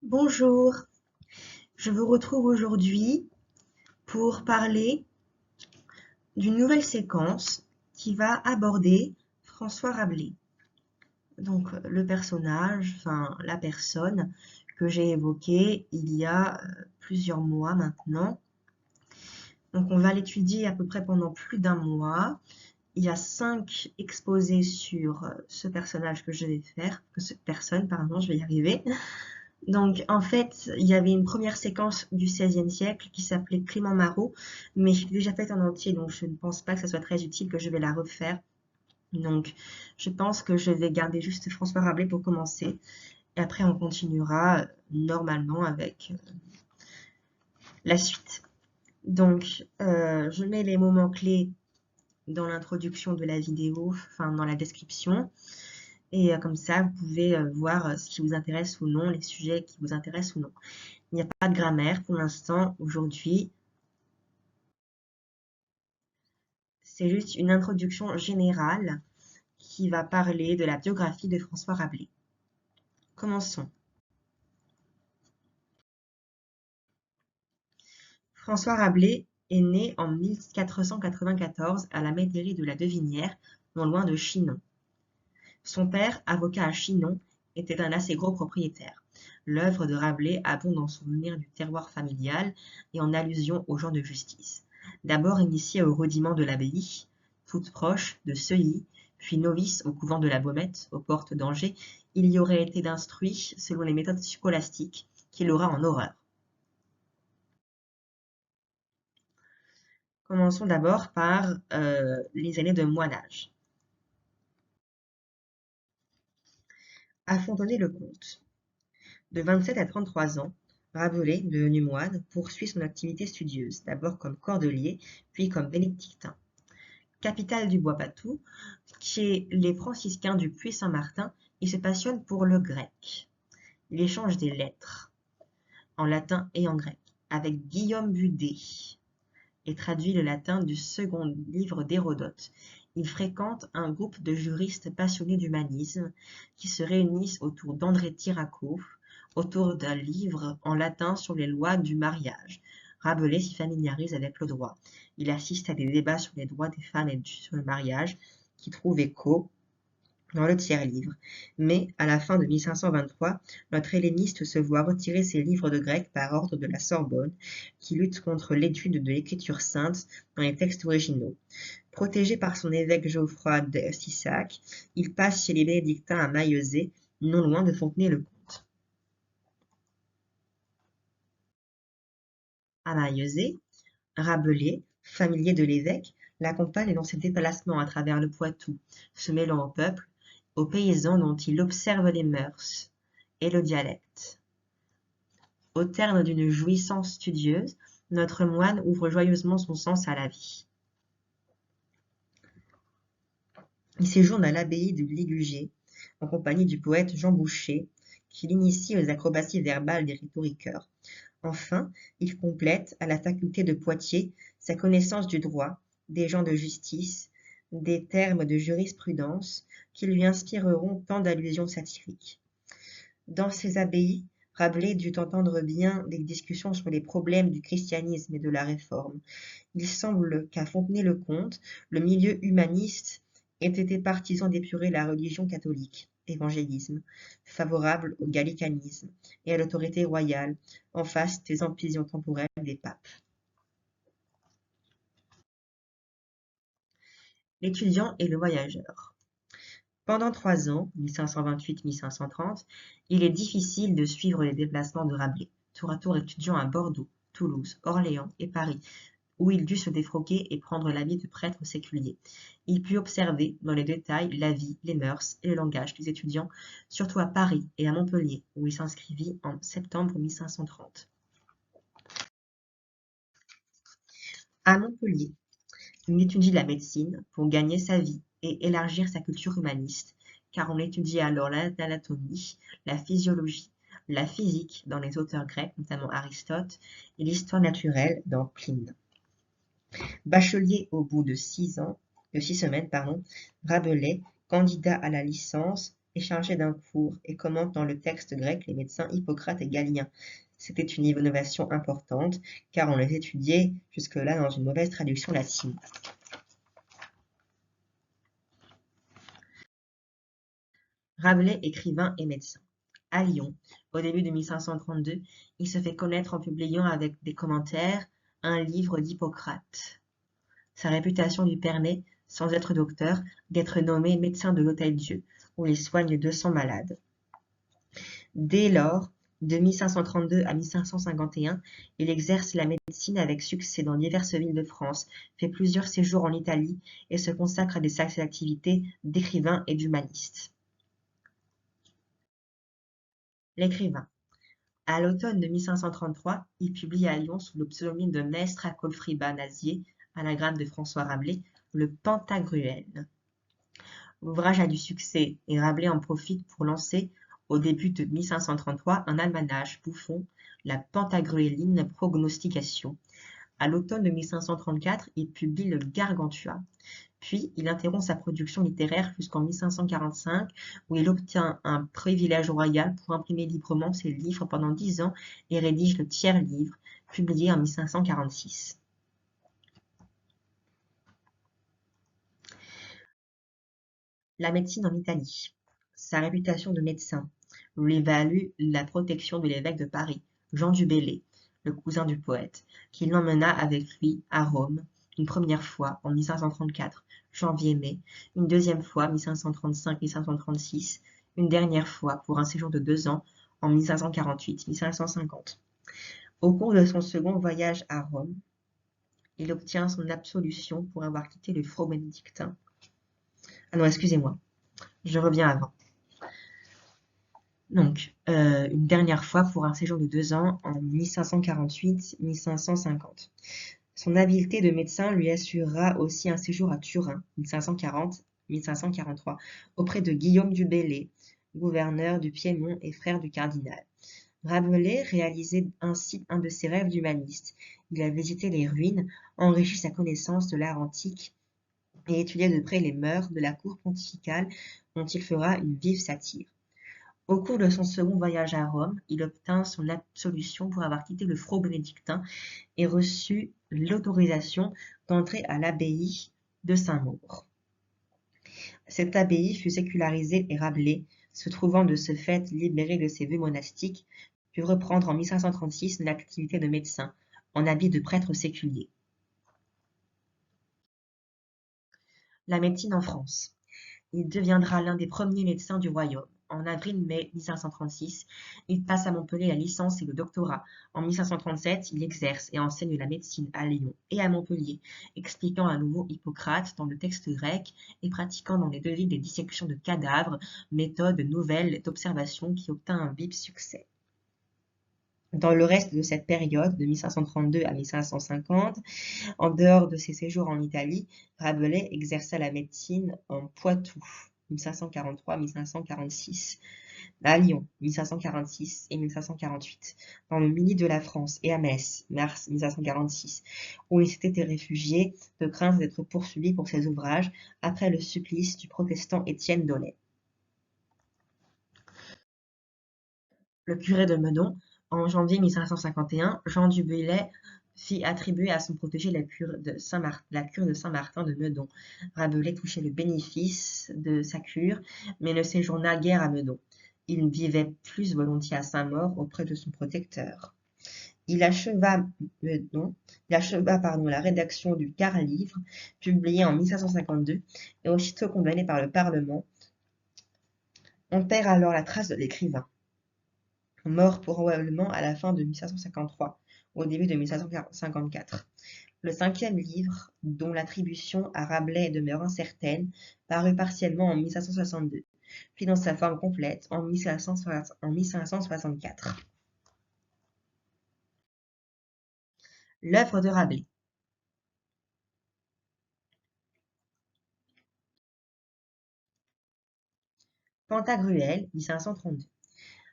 Bonjour, je vous retrouve aujourd'hui pour parler d'une nouvelle séquence qui va aborder François Rabelais. Donc le personnage, enfin la personne que j'ai évoquée il y a plusieurs mois maintenant. Donc on va l'étudier à peu près pendant plus d'un mois. Il y a 5 exposés sur ce personnage que je vais faire, cette personne, pardon, je vais y arriver. Donc, en fait, il y avait une première séquence du XVIe siècle qui s'appelait Clément Marot, mais je l'ai déjà faite en entier, donc je ne pense pas que ça soit très utile que je vais la refaire. Donc, je pense que je vais garder juste François Rabelais pour commencer, et après on continuera normalement avec la suite. Donc, je mets les moments clés dans l'introduction de la vidéo, enfin dans la description. Et comme ça, vous pouvez voir ce qui vous intéresse ou non, les sujets qui vous intéressent ou non. Il n'y a pas de grammaire pour l'instant, aujourd'hui. C'est juste une introduction générale qui va parler de la biographie de François Rabelais. Commençons. François Rabelais est né en 1494 à la métairie de la Devinière, non loin de Chinon. Son père, avocat à Chinon, était un assez gros propriétaire. L'œuvre de Rabelais abonde en souvenirs du terroir familial et en allusion aux gens de justice. D'abord initié au rudiment de l'abbaye, toute proche de Seuilly, puis novice au couvent de la Baumette, aux portes d'Angers, il y aurait été instruit selon les méthodes scolastiques qu'il aura en horreur. Commençons d'abord par les années de moinage. À Fontenay-le-Comte. De 27 à 33 ans, Rabelais, devenu moine, poursuit son activité studieuse, d'abord comme cordelier, puis comme bénédictin. Capitale du Bois-Patou, chez les franciscains du Puy-Saint-Martin, il se passionne pour le grec. Il échange des lettres, en latin et en grec, avec Guillaume Budet, et traduit le latin du second livre d'Hérodote. Il fréquente un groupe de juristes passionnés d'humanisme qui se réunissent autour d'André Tiraqueau, autour d'un livre en latin sur les lois du mariage. Rabelais s'y familiarise avec le droit. Il assiste à des débats sur les droits des femmes et sur le mariage qui trouvent écho dans le tiers-livre. Mais, à la fin de 1523, notre helléniste se voit retirer ses livres de grec par ordre de la Sorbonne, qui lutte contre l'étude de l'écriture sainte dans les textes originaux. Protégé par son évêque Geoffroy de Sissac, il passe chez les bénédictins à Maillezais, non loin de Fontenay-le-Comte. À Maillezais, Rabelais, familier de l'évêque, l'accompagne dans ses déplacements à travers le Poitou, se mêlant au peuple, aux paysans dont il observe les mœurs et le dialecte. Au terme d'une jouissance studieuse, notre moine ouvre joyeusement son sens à la vie. Il séjourne à l'abbaye de Ligugé, en compagnie du poète Jean Boucher, qui l'initie aux acrobaties verbales des rhétoriqueurs. Enfin, il complète, à la faculté de Poitiers, sa connaissance du droit, des gens de justice, des termes de jurisprudence, qui lui inspireront tant d'allusions satiriques. Dans ces abbayes, Rabelais dut entendre bien des discussions sur les problèmes du christianisme et de la réforme. Il semble qu'à Fontenay-le-Comte, le milieu humaniste ait été partisan d'épurer la religion catholique, évangélisme, favorable au gallicanisme et à l'autorité royale, en face des ambitions temporelles des papes. L'étudiant et le voyageur. Pendant 3 ans, 1528-1530, il est difficile de suivre les déplacements de Rabelais, tour à tour étudiant à Bordeaux, Toulouse, Orléans et Paris, où il dut se défroquer et prendre l'habit de prêtre séculier. Il put observer dans les détails la vie, les mœurs et le langage des étudiants, surtout à Paris et à Montpellier, où il s'inscrivit en septembre 1530. À Montpellier, il étudie la médecine pour gagner sa vie et élargir sa culture humaniste, car on étudiait alors l'anatomie, la physiologie, la physique dans les auteurs grecs, notamment Aristote, et l'histoire naturelle dans Pline. Bachelier au bout de 6 semaines, Rabelais, candidat à la licence, est chargé d'un cours et commente dans le texte grec les médecins Hippocrate et Galien. C'était une innovation importante, car on les étudiait jusque-là dans une mauvaise traduction latine. Rabelais, écrivain et médecin. À Lyon, au début de 1532, il se fait connaître en publiant avec des commentaires un livre d'Hippocrate. Sa réputation lui permet, sans être docteur, d'être nommé médecin de l'Hôtel-Dieu, où il soigne 200 malades. Dès lors, de 1532 à 1551, il exerce la médecine avec succès dans diverses villes de France, fait plusieurs séjours en Italie et se consacre à des activités d'écrivain et d'humaniste. L'écrivain. À l'automne de 1533, il publie à Lyon sous le pseudonyme de Maistre à Colfriba Nazier, anagramme de François Rabelais, le Pantagruel. L'ouvrage a du succès et Rabelais en profite pour lancer, au début de 1533, un almanach bouffon, la Pantagruéline Prognostication. À l'automne de 1534, il publie le Gargantua. Puis, il interrompt sa production littéraire jusqu'en 1545, où il obtient un privilège royal pour imprimer librement ses livres pendant 10 ans et rédige le tiers-livre, publié en 1546. La médecine en Italie. Sa réputation de médecin lui valut la protection de l'évêque de Paris, Jean du Bellay, le cousin du poète, qui l'emmena avec lui à Rome une première fois en 1534, janvier-mai, une deuxième fois 1535-1536, une dernière fois pour un séjour de 2 ans en 1548-1550. Au cours de son second voyage à Rome, il obtient son absolution pour avoir quitté le front bénédictin. Ah non, excusez-moi, je reviens avant. Donc, une dernière fois pour un séjour de 2 ans en 1548-1550. Son habileté de médecin lui assurera aussi un séjour à Turin, 1540-1543, auprès de Guillaume du Bellay, gouverneur du Piémont et frère du cardinal. Rabelais réalisait ainsi un de ses rêves d'humaniste. Il a visité les ruines, enrichi sa connaissance de l'art antique et étudié de près les mœurs de la cour pontificale dont il fera une vive satire. Au cours de son second voyage à Rome, il obtint son absolution pour avoir quitté le front bénédictin et reçut l'autorisation d'entrer à l'abbaye de Saint-Maur. Cette abbaye fut sécularisée et Rabelais, se trouvant de ce fait libéré de ses vœux monastiques, put reprendre en 1536 l'activité de médecin, en habit de prêtre séculier. La médecine en France. Il deviendra l'un des premiers médecins du royaume. En avril-mai 1536, il passe à Montpellier la licence et le doctorat. En 1537, il exerce et enseigne la médecine à Lyon et à Montpellier, expliquant à nouveau Hippocrate dans le texte grec et pratiquant dans les 2 villes des dissections de cadavres, méthode nouvelle d'observation qui obtint un vif succès. Dans le reste de cette période, de 1532 à 1550, en dehors de ses séjours en Italie, Rabelais exerça la médecine en Poitou, 1543-1546, à Lyon, 1546 et 1548, dans le midi de la France et à Metz, mars 1546, où il s'était réfugié de crainte d'être poursuivi pour ses ouvrages après le supplice du protestant Étienne Dollet. Le curé de Meudon, en janvier 1551, Jean du Bellay fit attribuer à son protégé la cure de Saint-Martin de Meudon. Rabelais touchait le bénéfice de sa cure, mais ne séjourna guère à Meudon. Il vivait plus volontiers à Saint-Maur auprès de son protecteur. Il acheva la rédaction du quart-livre, publié en 1552, et aussitôt condamné par le Parlement. On perd alors la trace de l'écrivain, mort probablement à la fin de 1553, au début de 1554. Le 5e livre, dont l'attribution à Rabelais demeure incertaine, parut partiellement en 1562, puis dans sa forme complète en 1564. L'œuvre de Rabelais. Pantagruel, 1532.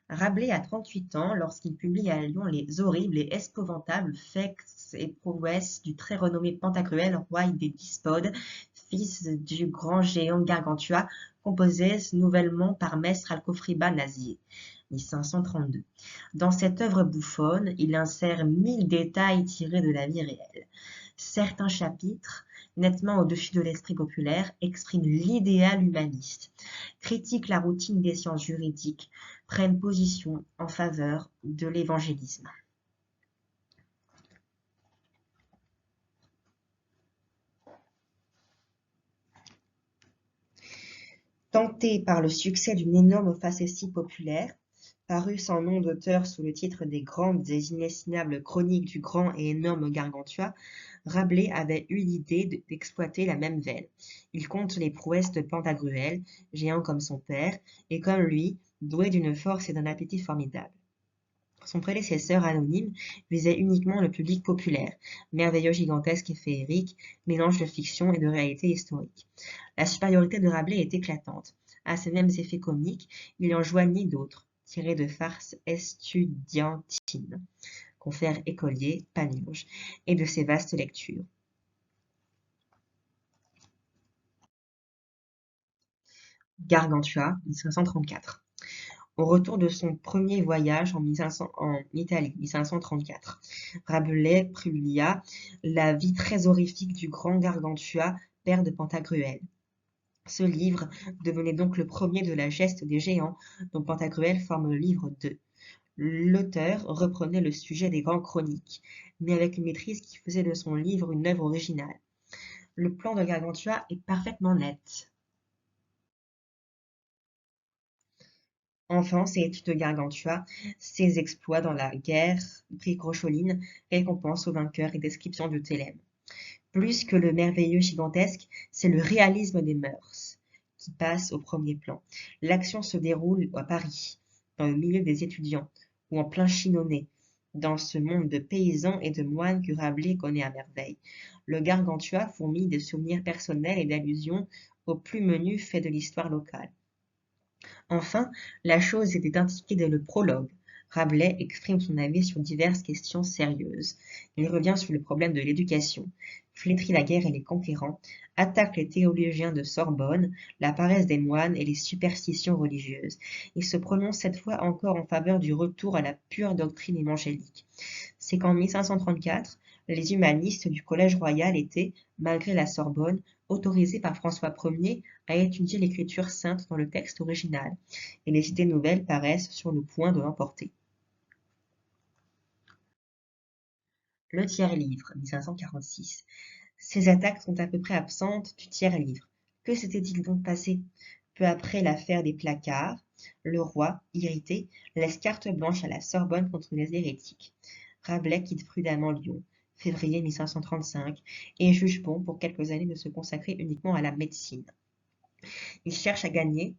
Rabelais a 38 ans lorsqu'il publie à Lyon les horribles et épouvantables faits et prouesses du très renommé Pantagruel, roi des Dispodes, fils du grand géant Gargantua, composé nouvellement par Maître Alcofriba Nazier, 1532. Dans cette œuvre bouffonne, il insère 1000 détails tirés de la vie réelle. Certains chapitres, nettement au-dessus de l'esprit populaire, expriment l'idéal humaniste, critiquent la routine des sciences juridiques, prennent position en faveur de l'évangélisme. Tenté par le succès d'une énorme facétie populaire, parue sans nom d'auteur sous le titre des grandes et inestimables chroniques du grand et énorme Gargantua, Rabelais avait eu l'idée d'exploiter la même veine. Il compte les prouesses de Pantagruel, géant comme son père, et comme lui, doué d'une force et d'un appétit formidables. Son prédécesseur anonyme visait uniquement le public populaire, merveilleux, gigantesque et féerique, mélange de fiction et de réalité historique. La supériorité de Rabelais est éclatante. À ces mêmes effets comiques, il en joignit d'autres, tirés de farces estudiantines, confère écolier, Panurge, et de ses vastes lectures. Gargantua, 1534. Au retour de son premier voyage en Italie, 1534, Rabelais publia La vie très horrifique du grand Gargantua, père de Pantagruel. Ce livre devenait donc le premier de la geste des géants, dont Pantagruel forme le livre 2. L'auteur reprenait le sujet des grandes chroniques, mais avec une maîtrise qui faisait de son livre une œuvre originale. Le plan de Gargantua est parfaitement net. Enfin, ses études de Gargantua, ses exploits dans la guerre gréco-choline, récompenses aux vainqueurs et descriptions de Thélème. Plus que le merveilleux gigantesque, c'est le réalisme des mœurs qui passe au premier plan. L'action se déroule à Paris, dans le milieu des étudiants, ou en plein Chinonais, dans ce monde de paysans et de moines que Rabelais connaît à merveille. Le Gargantua fourmille de souvenirs personnels et d'allusions aux plus menus faits de l'histoire locale. Enfin, la chose était indiquée dès le prologue. Rabelais exprime son avis sur diverses questions sérieuses. Il revient sur le problème de l'éducation, flétrit la guerre et les conquérants, attaque les théologiens de Sorbonne, la paresse des moines et les superstitions religieuses. Il se prononce cette fois encore en faveur du retour à la pure doctrine évangélique. C'est qu'en 1534, les humanistes du Collège royal étaient, malgré la Sorbonne, autorisés par François Ier à étudier l'écriture sainte dans le texte original, et les idées nouvelles paraissent sur le point de l'emporter. Le tiers-livre, 1546. Ces attaques sont à peu près absentes du tiers-livre. Que s'était-il donc passé? Peu après l'affaire des placards, le roi, irrité, laisse carte blanche à la Sorbonne contre les hérétiques. Rabelais quitte prudemment Lyon, février 1535, et juge bon pour quelques années de se consacrer uniquement à la médecine. Il cherche à gagner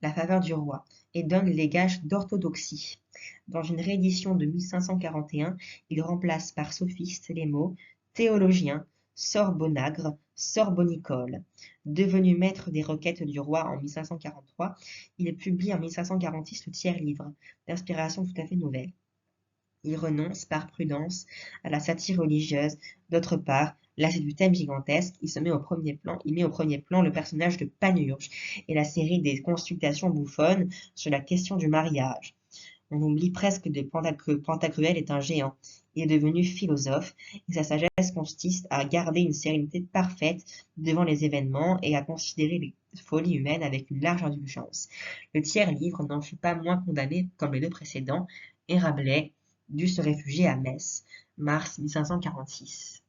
la faveur du roi et donne les gages d'orthodoxie. Dans une réédition de 1541, il remplace par sophiste les mots théologien, sorbonagre, sorbonicole. Devenu maître des requêtes du roi en 1543, il publie en 1546 le tiers-livre, d'inspiration tout à fait nouvelle. Il renonce, par prudence, à la satire religieuse. D'autre part, lassé du thème gigantesque, il met au premier plan le personnage de Panurge et la série des consultations bouffonnes sur la question du mariage. On oublie presque que Pantagruel est un géant. Il est devenu philosophe, et sa sagesse consiste à garder une sérénité parfaite devant les événements et à considérer les folies humaines avec une large indulgence. Le tiers-livre n'en fut pas moins condamné comme les deux précédents, et Rabelais dut se réfugier à Metz, mars 1546.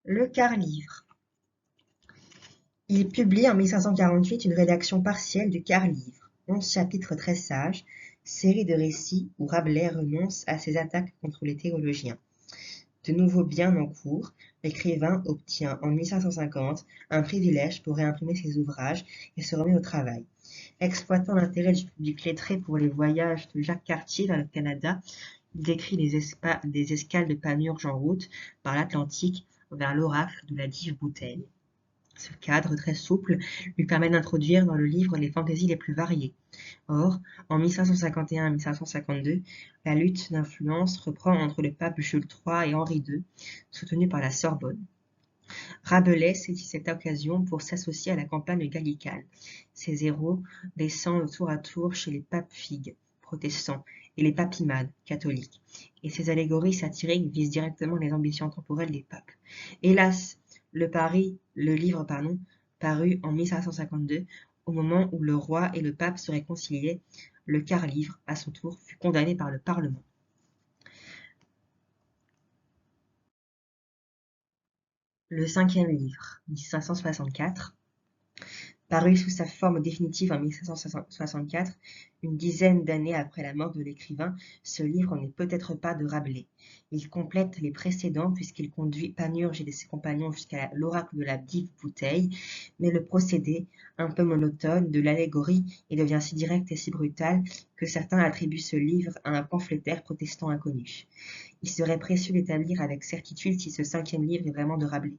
Le quart-livre. Il publie en 1548 une rédaction partielle du quart-livre, 11 chapitres très sages, série de récits où Rabelais renonce à ses attaques contre les théologiens. De nouveau bien en cours, l'écrivain obtient en 1550 un privilège pour réimprimer ses ouvrages et se remet au travail. Exploitant l'intérêt du public lettré pour les voyages de Jacques Cartier vers le Canada, il décrit des escales de Panurge en route par l'Atlantique vers l'oracle de la Dive Bouteille. Ce cadre très souple lui permet d'introduire dans le livre les fantaisies les plus variées. Or, en 1551 et 1552, la lutte d'influence reprend entre le pape Jules III et Henri II, soutenu par la Sorbonne. Rabelais saisit cette occasion pour s'associer à la campagne gallicale. Ses héros descendent tour à tour chez les papes Figues, protestants, et les papimades, catholiques, et ses allégories satiriques visent directement les ambitions temporelles des papes. Hélas, le livre parut en 1552, au moment où le roi et le pape se réconciliaient, le quart-livre, à son tour, fut condamné par le Parlement. Le cinquième livre, 1564, paru sous sa forme définitive en 1564, une dizaine d'années après la mort de l'écrivain, ce livre n'est peut-être pas de Rabelais. Il complète les précédents puisqu'il conduit Panurge et ses compagnons jusqu'à l'oracle de la vive bouteille, mais le procédé, un peu monotone, de l'allégorie devient si direct et si brutal que certains attribuent ce livre à un pamphlétaire protestant inconnu. Il serait précieux d'établir avec certitude si ce cinquième livre est vraiment de Rabelais.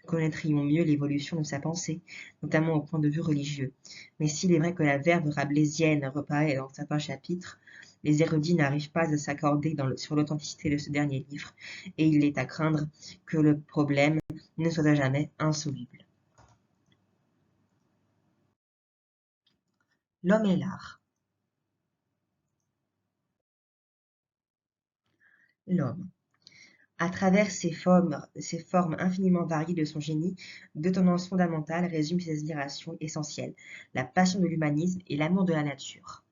Nous connaîtrions mieux l'évolution de sa pensée, notamment au point de vue religieux. Mais s'il est vrai que la verve rabelaisienne reparaît dans certains chapitres, les érudits n'arrivent pas à s'accorder sur l'authenticité de ce dernier livre, et il est à craindre que le problème ne soit à jamais insoluble. L'homme et l'art. L'homme. À travers ces formes infiniment variées de son génie, deux tendances fondamentales résument ses aspirations essentielles, la passion de l'humanisme et l'amour de la nature.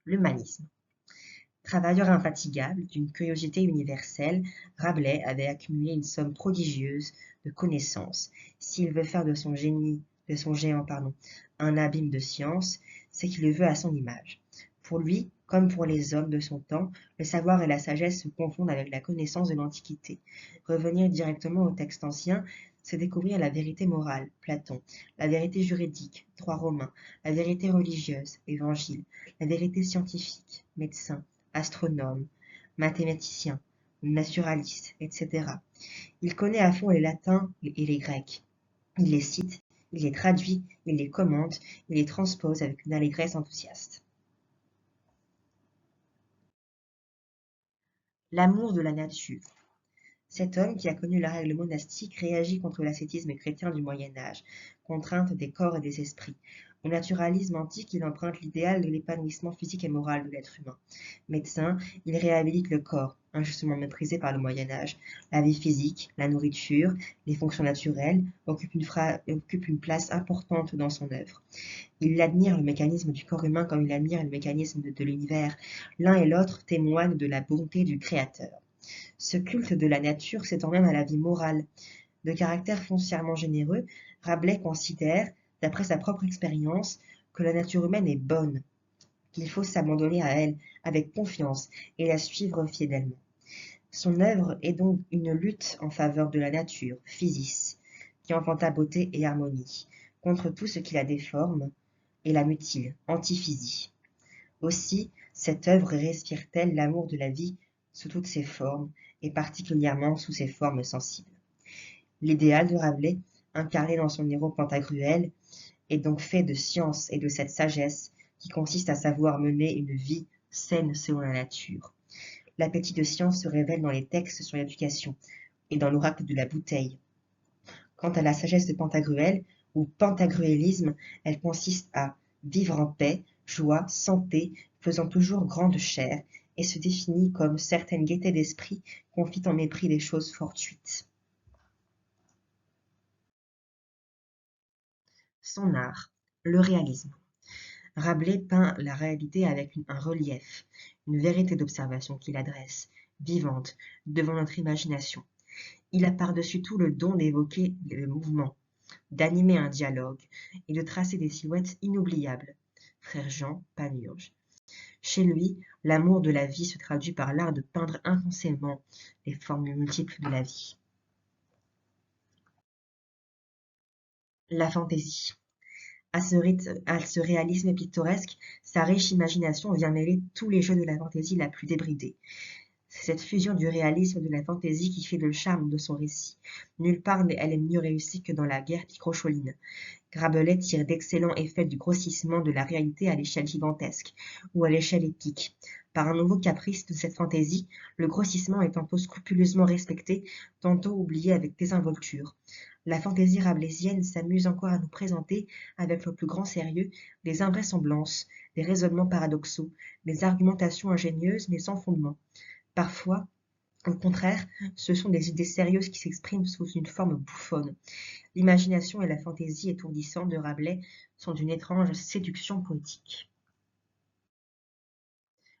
L'humanisme. Travailleur infatigable, d'une curiosité universelle, Rabelais avait accumulé une somme prodigieuse de connaissances. S'il veut faire de son géant, un abîme de science, c'est qu'il le veut à son image. Pour lui, comme pour les hommes de son temps, le savoir et la sagesse se confondent avec la connaissance de l'Antiquité. Revenir directement au texte ancien, c'est découvrir la vérité morale, Platon, la vérité juridique, droit romain, la vérité religieuse, Évangile, la vérité scientifique, médecin, astronome, mathématicien, naturaliste, etc. Il connaît à fond les latins et les grecs. Il les cite, il les traduit, il les commente, il les transpose avec une allégresse enthousiaste. L'amour de la nature. Cet homme qui a connu la règle monastique réagit contre l'ascétisme chrétien du Moyen-Âge, contrainte des corps et des esprits. Au naturalisme antique, il emprunte l'idéal de l'épanouissement physique et moral de l'être humain. Médecin, il réhabilite le corps, injustement méprisé par le Moyen-Âge. La vie physique, la nourriture, les fonctions naturelles occupent une place importante dans son œuvre. Il admire le mécanisme du corps humain comme il admire le mécanisme de l'univers. L'un et l'autre témoignent de la bonté du Créateur. Ce culte de la nature s'étend même à la vie morale. De caractère foncièrement généreux, Rabelais considère, d'après sa propre expérience, que la nature humaine est bonne, qu'il faut s'abandonner à elle avec confiance et la suivre fidèlement. Son œuvre est donc une lutte en faveur de la nature, physis, qui enfanta beauté et harmonie, contre tout ce qui la déforme et la mutile, antiphysie. Aussi, cette œuvre respire-t-elle l'amour de la vie sous toutes ses formes, et particulièrement sous ses formes sensibles. L'idéal de Rabelais, incarné dans son héros Pantagruel, est donc fait de science et de cette sagesse qui consiste à savoir mener une vie saine selon la nature. L'appétit de science se révèle dans les textes sur l'éducation et dans l'oracle de la bouteille. Quant à la sagesse de Pantagruel, ou pantagruélisme, elle consiste à vivre en paix, joie, santé, faisant toujours grande chère, et se définit comme certaine gaieté d'esprit qu'on fit en mépris des choses fortuites. Son art, le réalisme. Rabelais peint la réalité avec un relief, une vérité d'observation qu'il adresse, vivante, devant notre imagination. Il a par-dessus tout le don d'évoquer le mouvement, d'animer un dialogue et de tracer des silhouettes inoubliables. Frère Jean, Panurge. Chez lui, l'amour de la vie se traduit par l'art de peindre intensément les formes multiples de la vie. La fantaisie. À ce réalisme pittoresque, sa riche imagination vient mêler tous les jeux de la fantaisie la plus débridée. C'est cette fusion du réalisme et de la fantaisie qui fait le charme de son récit. Nulle part elle est mieux réussie que dans La guerre picrocholine. Rabelais tire d'excellents effets du grossissement de la réalité à l'échelle gigantesque, ou à l'échelle épique. Par un nouveau caprice de cette fantaisie, le grossissement est tantôt scrupuleusement respecté, tantôt oublié avec désinvolture. La fantaisie rabelaisienne s'amuse encore à nous présenter, avec le plus grand sérieux, des invraisemblances, des raisonnements paradoxaux, des argumentations ingénieuses mais sans fondement. Parfois, au contraire, ce sont des idées sérieuses qui s'expriment sous une forme bouffonne. L'imagination et la fantaisie étourdissante de Rabelais sont d'une étrange séduction poétique.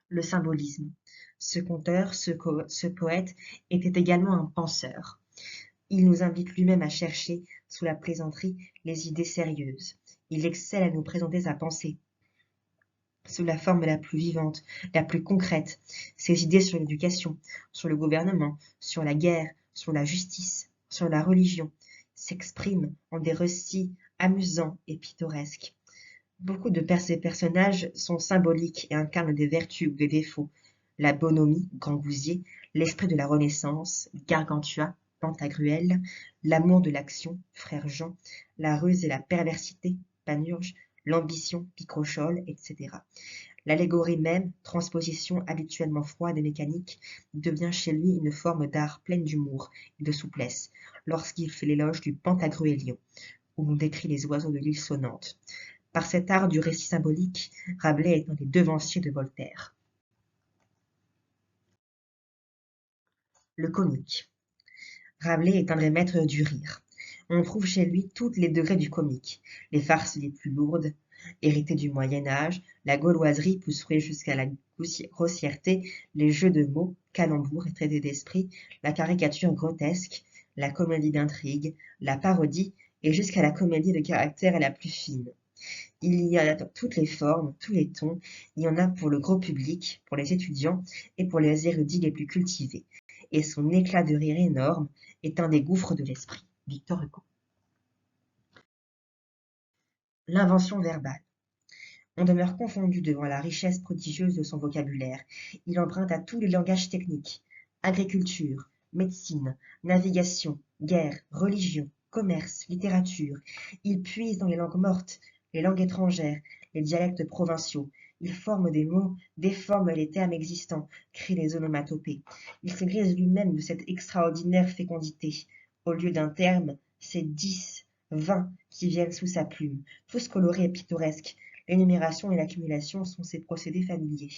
Le symbolisme. Ce conteur, ce poète, était également un penseur. Il nous invite lui-même à chercher, sous la plaisanterie, les idées sérieuses. Il excelle à nous présenter sa pensée, sous la forme la plus vivante, la plus concrète, ses idées sur l'éducation, sur le gouvernement, sur la guerre, sur la justice, sur la religion, s'expriment en des récits amusants et pittoresques. Beaucoup de ces personnages sont symboliques et incarnent des vertus ou des défauts. La bonhomie, Grangousier, l'esprit de la Renaissance, Gargantua, Pantagruel, l'amour de l'action, Frère Jean, la ruse et la perversité, Panurge, l'ambition, Picrochole, etc. L'allégorie même, transposition habituellement froide et mécanique, devient chez lui une forme d'art pleine d'humour et de souplesse, lorsqu'il fait l'éloge du Pantagruélien, où l'on décrit les oiseaux de l'île sonnante. Par cet art du récit symbolique, Rabelais est un des devanciers de Voltaire. Le comique. Rabelais est un des maîtres du rire. On trouve chez lui tous les degrés du comique, les farces les plus lourdes, héritées du Moyen-Âge, la gauloiserie poussée jusqu'à la grossièreté, les jeux de mots, calembours et traités d'esprit, la caricature grotesque, la comédie d'intrigue, la parodie et jusqu'à la comédie de caractère la plus fine. Il y a toutes les formes, tous les tons, il y en a pour le gros public, pour les étudiants et pour les érudits les plus cultivés. Et son éclat de rire énorme est un des gouffres de l'esprit. Victor Hugo. L'invention verbale. On demeure confondu devant la richesse prodigieuse de son vocabulaire. Il emprunte à tous les langages techniques. Agriculture, médecine, navigation, guerre, religion, commerce, littérature. Il puise dans les langues mortes, les langues étrangères, les dialectes provinciaux. Il forme des mots, déforme les termes existants, crée les onomatopées. Il se grise lui-même de cette extraordinaire fécondité. Au lieu d'un terme, c'est 10, 20 qui viennent sous sa plume, tous colorés et pittoresques. L'énumération et l'accumulation sont ses procédés familiers.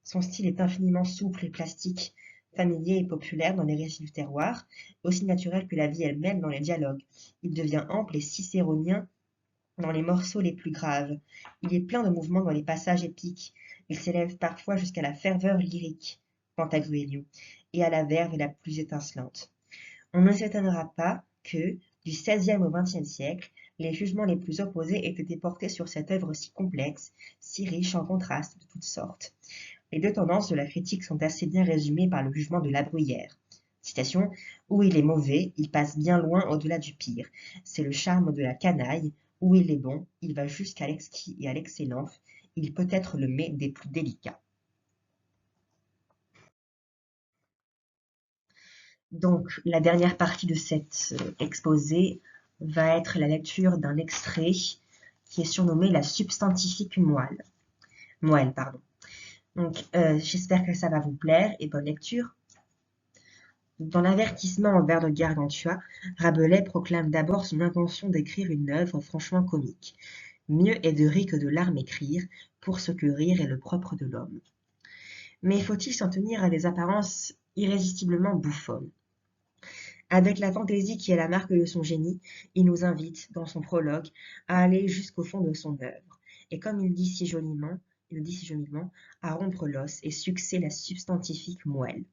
Son style est infiniment souple et plastique, familier et populaire dans les récits du terroir, aussi naturel que la vie elle-même dans les dialogues. Il devient ample et cicéronien dans les morceaux les plus graves. Il est plein de mouvements dans les passages épiques. Il s'élève parfois jusqu'à la ferveur lyrique, Pantagruélio, et à la verve la plus étincelante. On ne s'étonnera pas que, du XVIe au XXe siècle, les jugements les plus opposés aient été portés sur cette œuvre si complexe, si riche en contrastes de toutes sortes. Les deux tendances de la critique sont assez bien résumées par le jugement de La Bruyère. Citation, « Où il est mauvais, il passe bien loin au-delà du pire. C'est le charme de la canaille. Où il est bon, il va jusqu'à l'exquis et à l'excellence. Il peut être le mets des plus délicats. » Donc, la dernière partie de cet exposé va être la lecture d'un extrait qui est surnommé la substantifique moelle. Donc, j'espère que ça va vous plaire et bonne lecture. Dans l'avertissement en vers de Gargantua, Rabelais proclame d'abord son intention d'écrire une œuvre franchement comique. Mieux est de rire que de larmes écrire, pour ce que rire est le propre de l'homme. Mais faut-il s'en tenir à des apparences irrésistiblement bouffonnes? Avec la fantaisie qui est la marque de son génie, il nous invite, dans son prologue, à aller jusqu'au fond de son œuvre, et comme il dit si joliment, à rompre l'os et succès la substantifique moelle.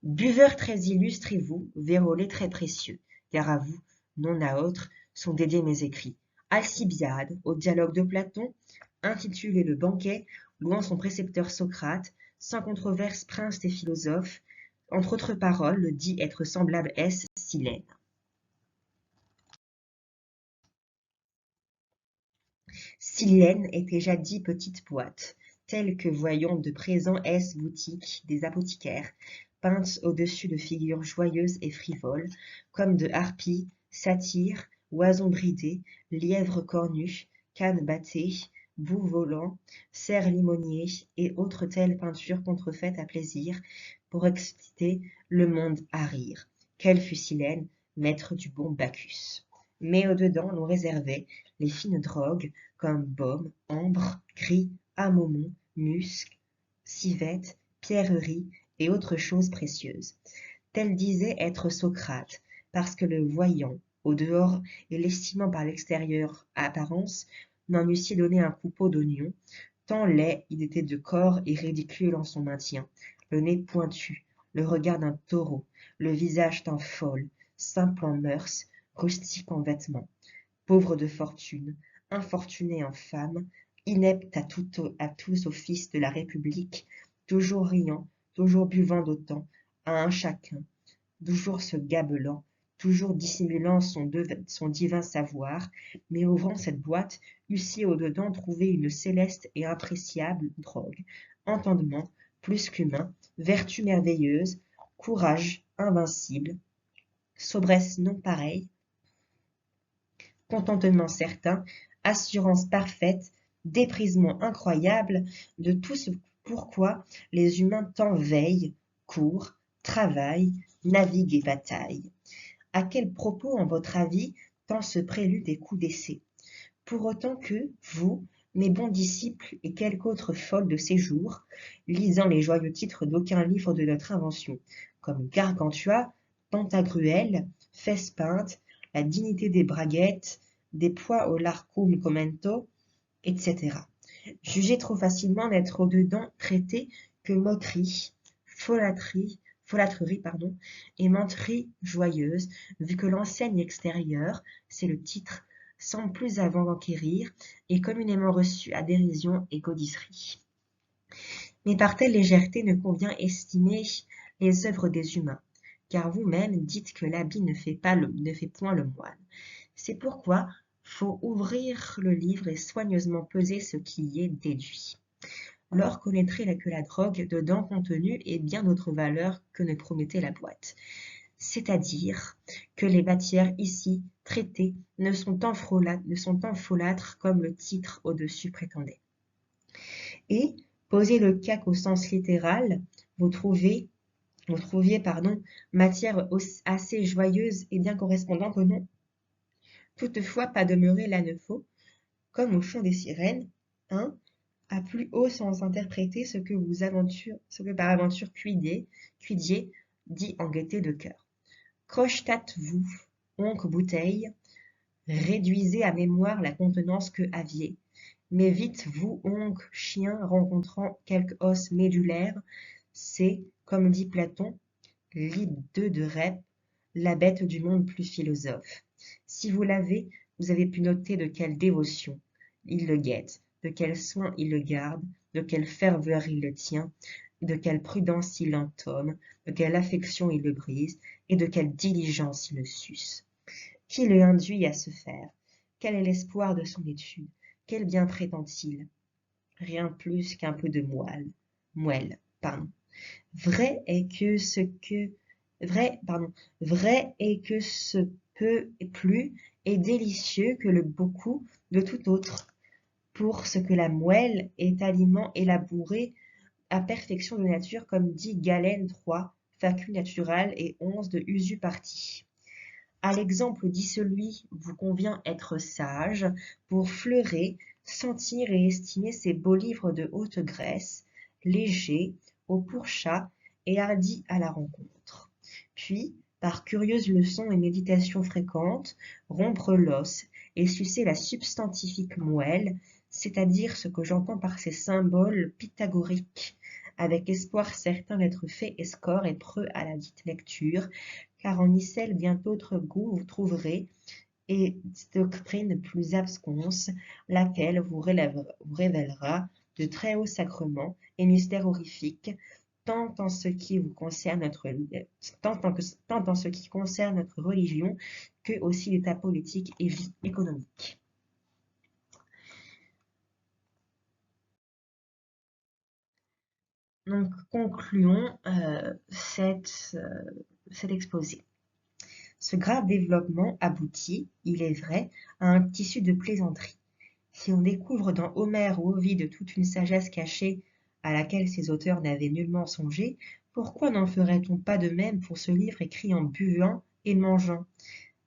Buveurs très illustres et vous, vérolés très précieux, car à vous, non à autre, sont dédiés mes écrits. Alcibiade, au dialogue de Platon, intitulé Le banquet, louant son précepteur Socrate, sans controverse prince des philosophes, entre autres paroles, le dit être semblable est Silène. Silène était jadis petite boîte, tels que voyons de présents S boutiques des apothicaires, peintes au-dessus de figures joyeuses et frivoles, comme de harpies, satyres, oisons bridés, lièvres cornus, canes battées, boucs volants, cerfs limoniers et autres telles peintures contrefaites à plaisir, pour exciter le monde à rire. Quel fut Silène, maître du bon Bacchus. Mais au-dedans l'on réservait les fines drogues, comme baume, ambre, gris, amomon, musc, civette, pierreries et autres choses précieuses. Tel disait être Socrate, parce que le voyant au dehors et l'estimant par l'extérieure apparence, n'en eussiez donné un coupeau d'oignon, tant laid il était de corps et ridicule en son maintien, le nez pointu, le regard d'un taureau, le visage tant fol, simple en mœurs, rustique en vêtements, pauvre de fortune, infortuné en femme, inepte à tous offices de la République, toujours riant, toujours buvant d'autant, à un chacun, toujours se gabelant, toujours dissimulant son divin savoir, mais ouvrant cette boîte, eussiez au-dedans trouvé une céleste et impréciable drogue, entendement plus qu'humain, vertu merveilleuse, courage invincible, soubresse non pareille, contentement certain, assurance parfaite, déprisement incroyable de tout ce pourquoi les humains tant veillent, courent, travaillent, naviguent et bataillent. À quel propos, en votre avis, tant ce prélude et coup d'essai? Pour autant que, vous, mes bons disciples et quelque autre folle de ces jours, lisant les joyeux titres d'aucun livre de notre invention, comme Gargantua, Pantagruel, Fesse-Peinte, La dignité des braguettes, Des pois au larcum commento, etc. Jugez trop facilement n'être au-dedans traité que moquerie, folâtrerie, et menterie joyeuse, vu que l'enseigne extérieure, c'est le titre, semble plus avant d'enquérir, et communément reçu à dérision et gaudisserie. Mais par telle légèreté ne convient estimer les œuvres des humains, car vous-même dites que l'habit ne fait point le moine. C'est pourquoi faut ouvrir le livre et soigneusement peser ce qui y est déduit. Lors connaîtrait que la drogue dedans contenue est bien d'autre valeur que ne promettait la boîte. C'est-à-dire que les matières ici traitées ne sont tant folâtres comme le titre au-dessus prétendait. Et, posez le cas qu'au sens littéral, vous trouviez matière assez joyeuse et bien correspondante au nom. Toutefois, pas demeurer là ne faut, comme au chant des sirènes, hein, à plus haut sens interpréter ce que par aventure Cuidier dit en gaieté de cœur. Crochetate-vous, oncle bouteille, réduisez à mémoire la contenance que aviez, mais vite vous, oncle chien, rencontrant quelque os médulaire, c'est, comme dit Platon, l'ideux de Rep, la bête du monde plus philosophe. Si vous l'avez, vous avez pu noter de quelle dévotion il le guette, de quel soin il le garde, de quelle ferveur il le tient, de quelle prudence il l'entome, de quelle affection il le brise, et de quelle diligence il le suce. Qui le induit à se faire? Quel est l'espoir de son étude? Quel bien prétend-il? Rien plus qu'un peu de moelle. Vrai est que ce peu et plus est délicieux que le beaucoup de tout autre, pour ce que la moelle est aliment élaboré à perfection de nature, comme dit Galène 3, Facu naturale et 11 de Usu partie. À l'exemple dit celui vous convient être sage, pour fleurer, sentir et estimer ces beaux livres de haute graisse, légers, au pourchat et hardis à la rencontre. Puis, par curieuses leçons et méditations fréquentes, rompre l'os et sucer la substantifique moelle, c'est-à-dire ce que j'entends par ces symboles pythagoriques, avec espoir certain d'être fait escorts et preux à la dite lecture, car en icelle bien d'autres goûts vous trouverez, et doctrine plus absconse, laquelle vous révélera de très hauts sacrements et mystères horrifiques, tant en ce qui concerne notre religion que aussi l'état politique et vie économique. Donc, concluons cet exposé. Ce grave développement aboutit, il est vrai, à un tissu de plaisanterie. Si on découvre dans Homère ou Ovide toute une sagesse cachée à laquelle ces auteurs n'avaient nullement songé, pourquoi n'en ferait-on pas de même pour ce livre écrit en buvant et mangeant?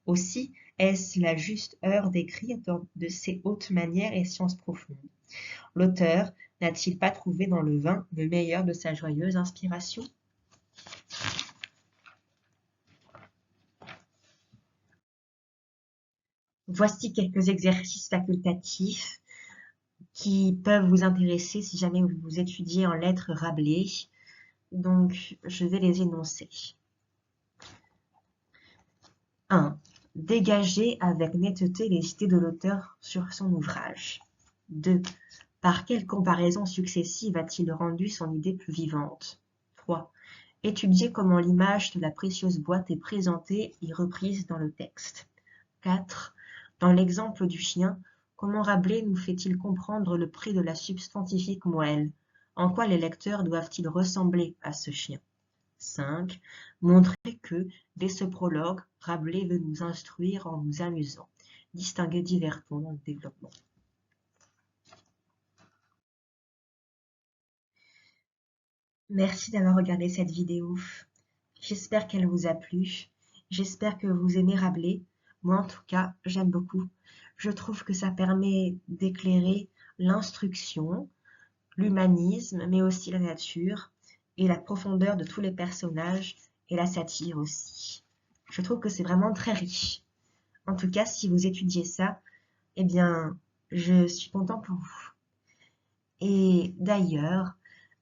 Aussi, est-ce la juste heure d'écrire de ces hautes manières et sciences profondes? L'auteur n'a-t-il pas trouvé dans le vin le meilleur de sa joyeuse inspiration? Voici quelques exercices facultatifs qui peuvent vous intéresser si jamais vous étudiez en lettres Rabelais. Donc, je vais les énoncer. 1. Dégager avec netteté les idées de l'auteur sur son ouvrage. 2. Par quelle comparaison successive a-t-il rendu son idée plus vivante? 3. Étudier comment l'image de la précieuse boîte est présentée et reprise dans le texte. 4. Dans l'exemple du chien, comment Rabelais nous fait-il comprendre le prix de la substantifique moelle? En quoi les lecteurs doivent-ils ressembler à ce chien? 5. Montrer que, dès ce prologue, Rabelais veut nous instruire en nous amusant. Distinguer divers tons dans le développement. Merci d'avoir regardé cette vidéo. J'espère qu'elle vous a plu. J'espère que vous aimez Rabelais. Moi, en tout cas, j'aime beaucoup. Je trouve que ça permet d'éclairer l'instruction, l'humanisme, mais aussi la nature et la profondeur de tous les personnages et la satire aussi. Je trouve que c'est vraiment très riche. En tout cas, si vous étudiez ça, eh bien, je suis content pour vous. Et d'ailleurs,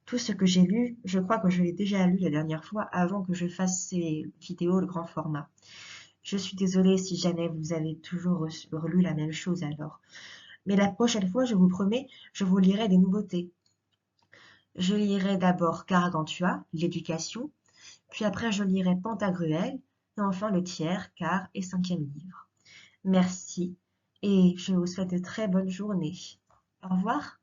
tout ce que j'ai lu, je crois que je l'ai déjà lu la dernière fois avant que je fasse ces vidéos de grand format. Je suis désolée si jamais vous avez toujours relu la même chose alors. Mais la prochaine fois, je vous promets, je vous lirai des nouveautés. Je lirai d'abord Gargantua, l'éducation, puis après je lirai Pantagruel, et enfin le tiers, quart et cinquième livre. Merci, et je vous souhaite de très bonnes journées. Au revoir.